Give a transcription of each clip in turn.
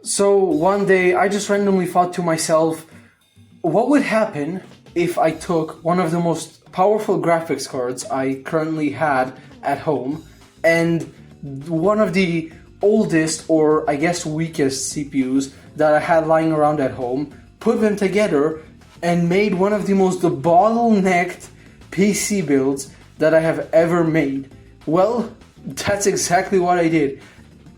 So one day I just randomly thought to myself, what would happen if I took one of the most powerful graphics cards I currently had at home and one of the oldest, or I guess weakest CPUs that I had lying around at home, put them together and made one of the most bottlenecked PC builds that I have ever made. Well, that's exactly what I did.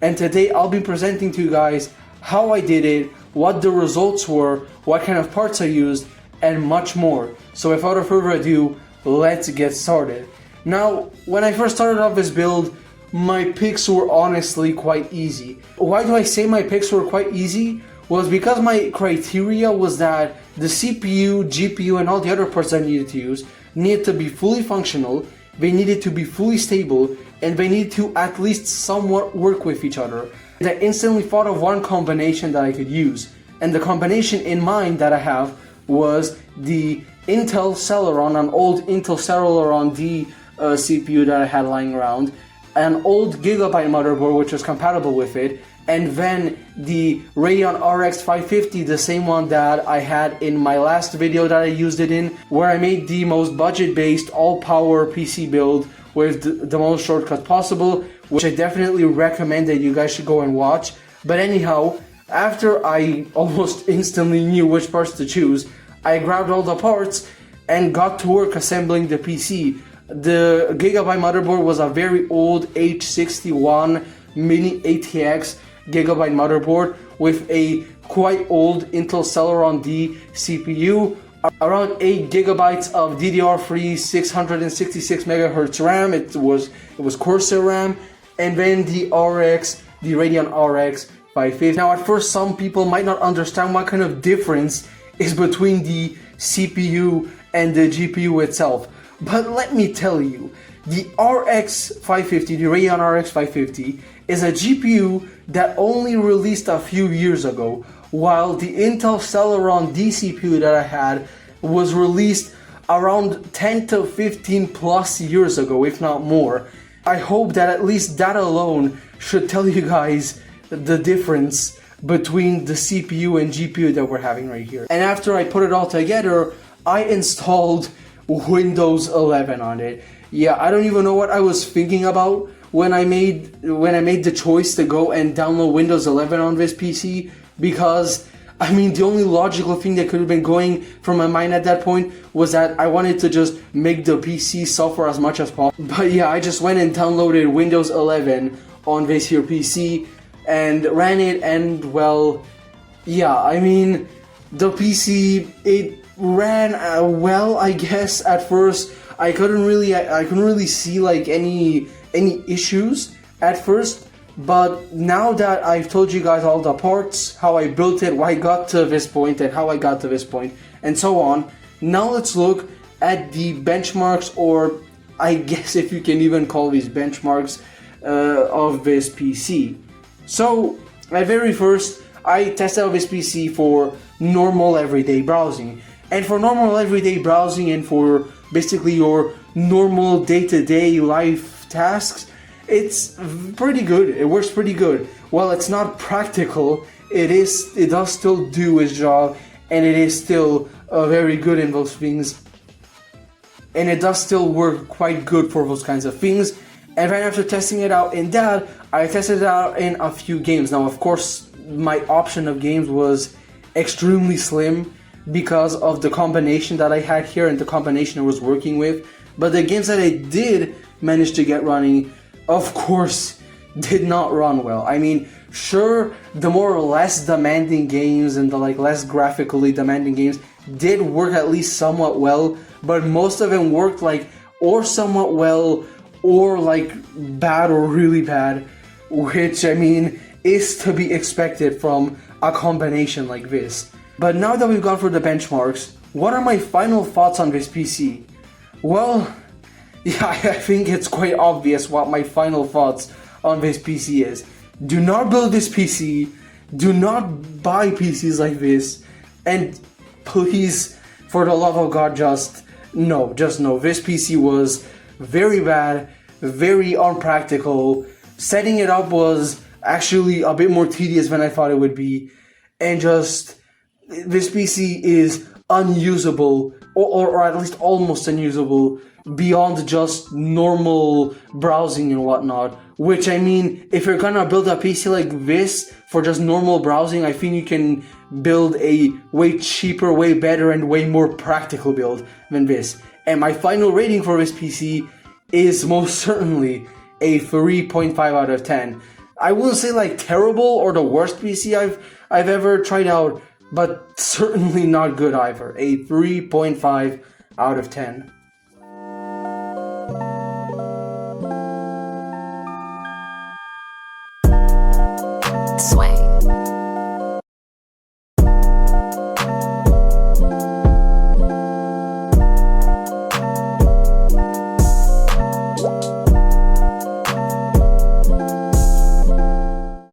And today I'll be presenting to you guys how I did it, what the results were, what kind of parts I used, and much more. So without further ado, let's get started. Now, when I first started off this build, my picks were honestly quite easy. Why do I say my picks were quite easy? Well, it's because my criteria was that the CPU, GPU, and all the other parts I needed to use needed to be fully functional, they needed to be fully stable, and they needed to at least somewhat work with each other. And I instantly thought of one combination that I could use. And the combination in mind that I have was the Intel Celeron, an old Intel Celeron D CPU that I had lying around, an old Gigabyte motherboard which was compatible with it, and then the Radeon RX 550, the same one that I had in my last video that I used it in, where I made the most budget-based all-power PC build with the most shortcuts possible, which I definitely recommend that you guys should go and watch. But anyhow, after I almost instantly knew which parts to choose, I grabbed all the parts and got to work assembling the PC. The Gigabyte motherboard was a very old H61 mini ATX Gigabyte motherboard with a quite old Intel Celeron D CPU, around 8 gigabytes of DDR3 666 megahertz RAM. It was Corsair RAM, and then the Radeon RX 550. Now, at first, some people might not understand what kind of difference is between the CPU and the GPU itself. But let me tell you, the RX 550, the Radeon RX 550, is a GPU that only released a few years ago, while the Intel Celeron D CPU that I had was released around 10 to 15 plus years ago, if not more. I hope that at least that alone should tell you guys the difference between the CPU and GPU that we're having right here. And after I put it all together, I installed Windows 11 on it. Yeah, I don't even know what I was thinking about when I made the choice to go and download Windows 11 on this PC, because I mean, the only logical thing that could have been going from my mind at that point was that I wanted to just make the PC suffer as much as possible. But yeah, I just went and downloaded Windows 11 on this here PC and ran it, and well, yeah, I mean, the PC, it ran well, I guess. At first, I couldn't really see like any issues at first. But now that I've told you guys all the parts, how I built it, why I got to this point, and how I got to this point, and so on, now let's look at the benchmarks, or I guess if you can even call these benchmarks, of this PC. So, at very first, I tested out this PC for normal everyday browsing. And for normal everyday browsing and for basically your normal day-to-day life tasks, it's pretty good. It works pretty good. While it's not practical, it does still do its job, and it is still very good in those things. And it does still work quite good for those kinds of things. And right after testing it out in that, I tested it out in a few games. Now, of course, my option of games was extremely slim because of the combination that I had here and the combination I was working with. But the games that I did manage to get running, of course, did not run well. I mean, sure, the more or less demanding games and the less graphically demanding games did work at least somewhat well, but most of them worked or somewhat well, or bad or really bad, which, I mean, is to be expected from a combination like this. But now that we've gone through the benchmarks, what are my final thoughts on this PC? Well, yeah, I think it's quite obvious what my final thoughts on this PC is. Do not build this PC, do not buy PCs like this, and please, for the love of God, just no, just no. This PC was very bad, very unpractical. Setting it up was actually a bit more tedious than I thought it would be. And just, this PC is unusable, or at least almost unusable, beyond just normal browsing and whatnot. Which, I mean, if you're gonna build a PC like this for just normal browsing, I think you can build a way cheaper, way better, and way more practical build than this. And my final rating for this PC is most certainly a 3.5 out of 10. I wouldn't say like terrible or the worst PC I've ever tried out, but certainly not good either. A 3.5 out of 10.